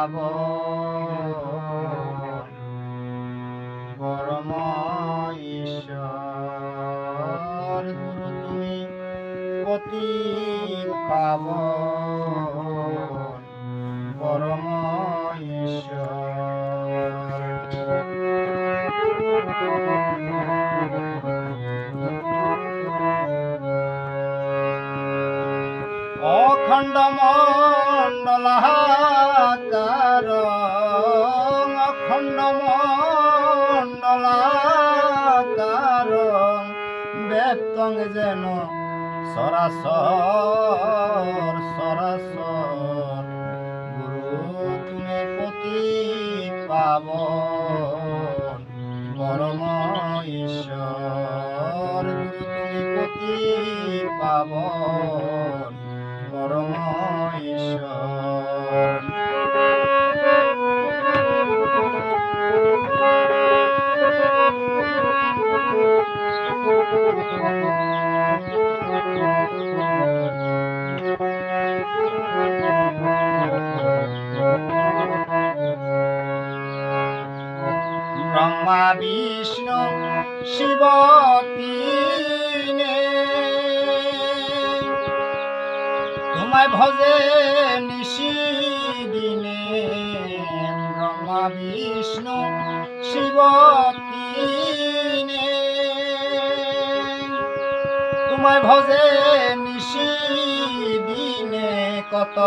পাবন পরম ঈশ্বর গুরু তুমি অতি পাবন পরম ঈশ্বর। অখণ্ড মণ্ডলাকার অখণ্ড মণ্ডলাকার ব্যক্তং যেন সরাসর সরাসর গুরু তুমি পতি পাবন পরম ঈশ্বর গুরু তুমি পতি পাবন পরম ঈশ্বর। ব্রহ্মা বিষ্ণু শিব তিনে তোমায় ভজে নিশি দিনে। ব্রহ্মা বিষ্ণু শিব তিনে তোমায় ভজে নিশি দিনে। কত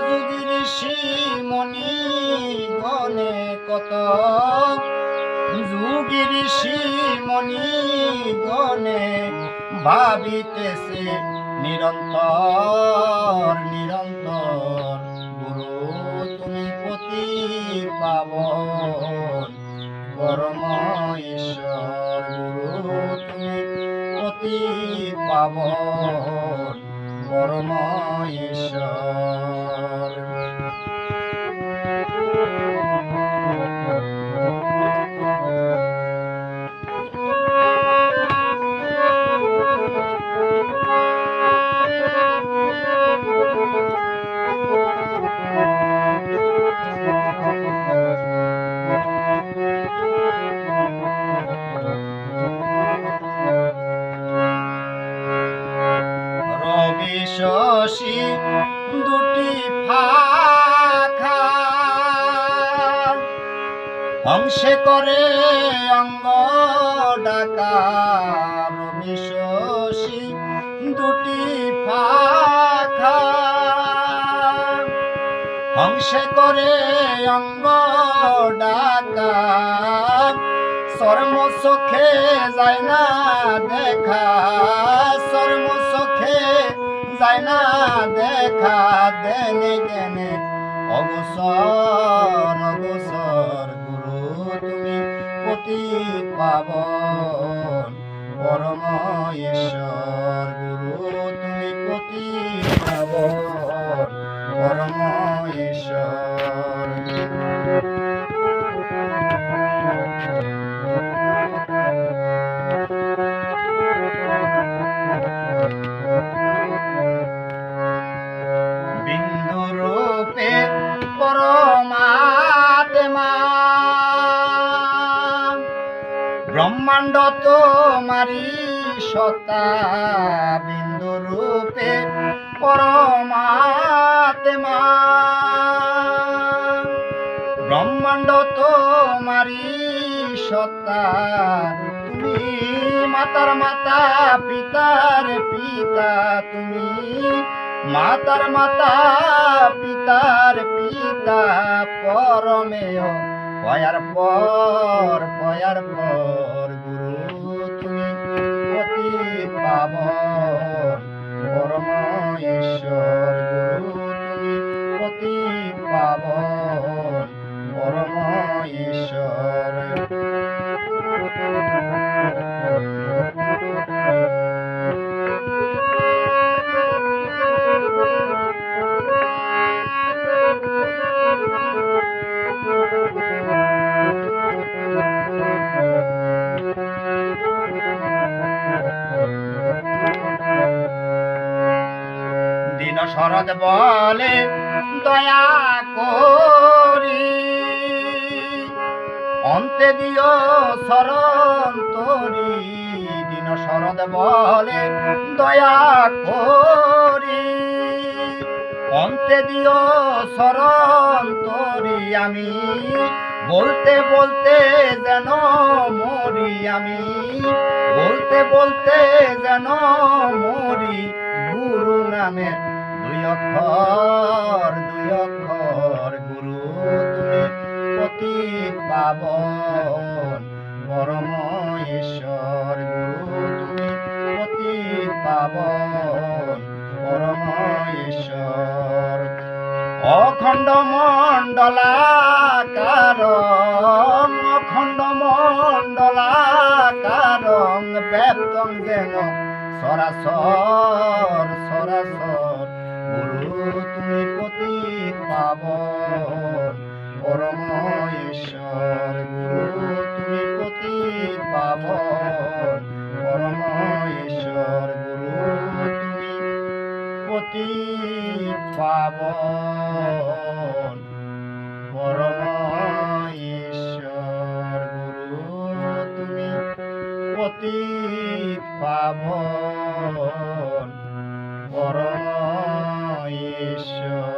যুগী ঋষি মণি গণে কত যুগী ঋষি মণি গণে ভাবিতেছে নিরন্তর নিরন্তর গুরু তুমি পতি পাবন পরম ঈশ্বর গুরু তুমি পতি পাবন পরম ঈশ্বর। রবি শশী দুটি ফাঁকা হংসে করে অঙ্গ ডাকা। রবি শশী দুটি ফাঁকা হংসে করে অঙ্গ ডাকা। চর্ম চোখে যায় না দেখা চর্ম চোখে যায় না দেখা। দেনে জ্ঞানে অবসর অবসর গুরু তুমি পতি পাবন পরম ঈশ্বর গুরু তুমি পতি পাবন পরম ঈশ্বর। বিন্দু রূপে পরমাত্মা ব্রহ্মাণ্ড তোমারি সত্তা। বিন্দু রূপে পরমাত্মা ব্রহ্মাণ্ড তোমারি সত্তা। তুমি মাতার মাতা পিতার পিতা তুমি মাতার মাতা পিতার পিতা। পরমেয় পয়ার পর গুরু তুমি পতি পাবন পরম ঈশ্বর গুরু তুমি পতি পাবন পরম ঈশ্বর। দিন শরৎ বলে দয়া করি অন্তে দিও শরণ তরি দিন শরদ বলে দয়া করি অন্তে দিও শরণ তরি আমি বলতে বলতে যেন মরি আমি বলতে বলতে যেন মরি গুরু নামে দুই অক্ষর গুরু তুমি পতিত পাবন পরম ঈশ্বর গুরু তুমি পতিত পাবন পরম ঈশ্বর অখণ্ড মণ্ডলাকার ব্যপ্তং যেন সরাসর গুরু তুমি পতিত পাবন পরম ঈশ্বর গুরু তুমি পতিত পাবন পরম ঈশ্বর গুরু তুমি পতিত পাবন পরম ঈশ্বর গুরু তুমি পতিত পাবন পরম ঈশ্বর।